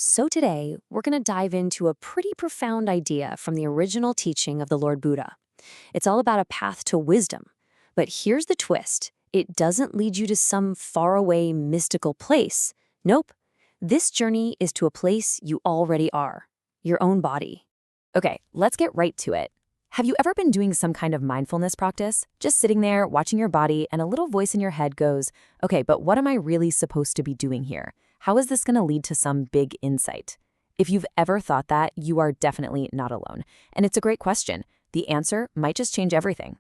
So today, we're going to dive into a pretty profound idea from the original teaching of the Lord Buddha. It's all about a path to wisdom. But here's the twist. It doesn't lead you to some faraway mystical place. Nope. This journey is to a place you already are, your own body. Okay, let's get right to it. Have you ever been doing some kind of mindfulness practice? Just sitting there, watching your body, and a little voice in your head goes, okay, but what am I really supposed to be doing here? How is this going to lead to some big insight? If you've ever thought that, you are definitely not alone. And it's a great question. The answer might just change everything.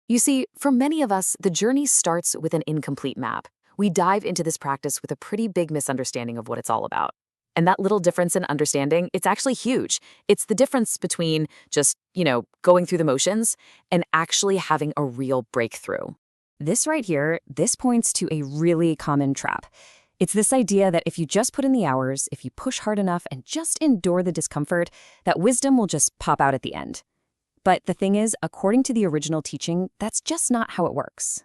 You see, for many of us, the journey starts with an incomplete map. We dive into this practice with a pretty big misunderstanding of what it's all about. And that little difference in understanding, it's actually huge. It's the difference between just, going through the motions and actually having a real breakthrough. This right here, this points to a really common trap. It's this idea that if you just put in the hours, if you push hard enough and just endure the discomfort, that wisdom will just pop out at the end. But the thing is, according to the original teaching, that's just not how it works.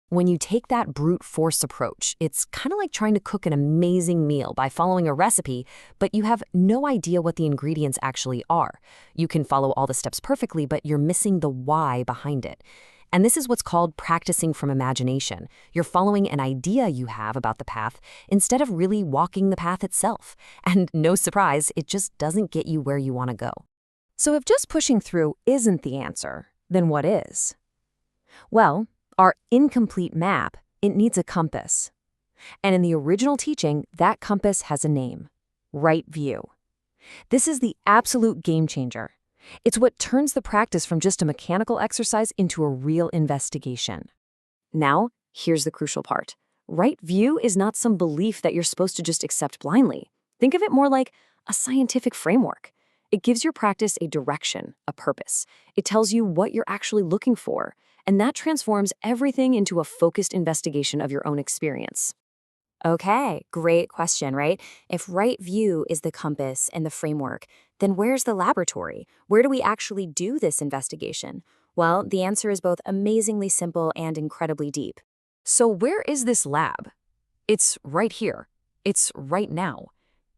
When you take that brute force approach, it's kind of like trying to cook an amazing meal by following a recipe, but you have no idea what the ingredients actually are. You can follow all the steps perfectly, but you're missing the why behind it. And this is what's called practicing from imagination. You're following an idea you have about the path instead of really walking the path itself. And no surprise, it just doesn't get you where you want to go. So if just pushing through isn't the answer, then what is? Well, our incomplete map, it needs a compass. And in the original teaching, that compass has a name: right view. This is the absolute game changer. It's what turns the practice from just a mechanical exercise into a real investigation. Now, here's the crucial part. Right view is not some belief that you're supposed to just accept blindly. Think of it more like a scientific framework. It gives your practice a direction, a purpose. It tells you what you're actually looking for, and that transforms everything into a focused investigation of your own experience. Okay, great question, right? If right view is the compass and the framework, then where's the laboratory? Where do we actually do this investigation? Well, the answer is both amazingly simple and incredibly deep. So where is this lab? It's right here. It's right now.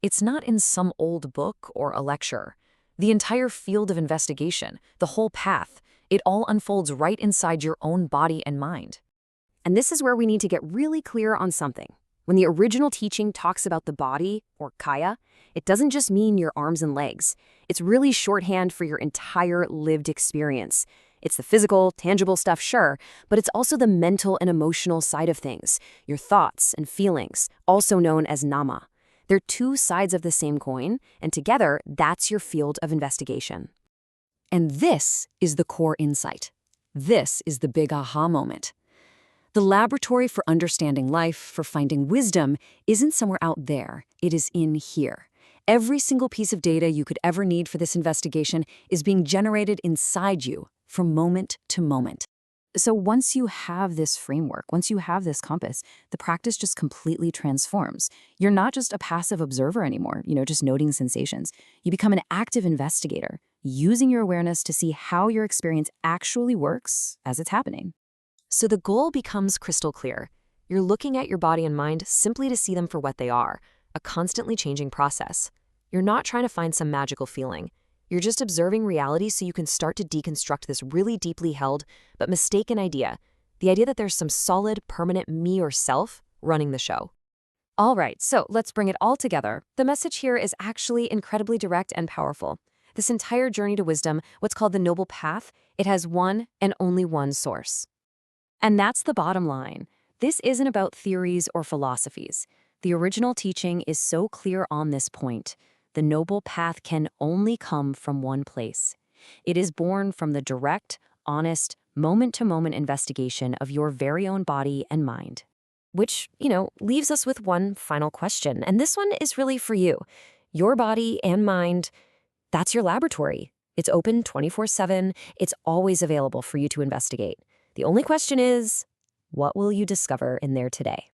It's not in some old book or a lecture. The entire field of investigation, the whole path, it all unfolds right inside your own body and mind. And this is where we need to get really clear on something. When the original teaching talks about the body, or kaya, it doesn't just mean your arms and legs. It's really shorthand for your entire lived experience. It's the physical, tangible stuff, sure, but it's also the mental and emotional side of things, your thoughts and feelings, also known as nama. They're two sides of the same coin, and together, that's your field of investigation. And this is the core insight. This is the big aha moment. The laboratory for understanding life, for finding wisdom, isn't somewhere out there. It is in here. Every single piece of data you could ever need for this investigation is being generated inside you from moment to moment. So once you have this framework, once you have this compass, the practice just completely transforms. You're not just a passive observer anymore, just noting sensations. You become an active investigator, using your awareness to see how your experience actually works as it's happening. So the goal becomes crystal clear. You're looking at your body and mind simply to see them for what they are, a constantly changing process. You're not trying to find some magical feeling. You're just observing reality so you can start to deconstruct this really deeply held but mistaken idea, the idea that there's some solid, permanent me or self running the show. All right, so let's bring it all together. The message here is actually incredibly direct and powerful. This entire journey to wisdom, what's called the Noble Path, it has one and only one source. And that's the bottom line. This isn't about theories or philosophies. The original teaching is so clear on this point. The Noble Path can only come from one place. It is born from the direct, honest, moment-to-moment investigation of your very own body and mind. Which, leaves us with one final question. And this one is really for you. Your body and mind, that's your laboratory. It's open 24/7. It's always available for you to investigate. The only question is, what will you discover in there today?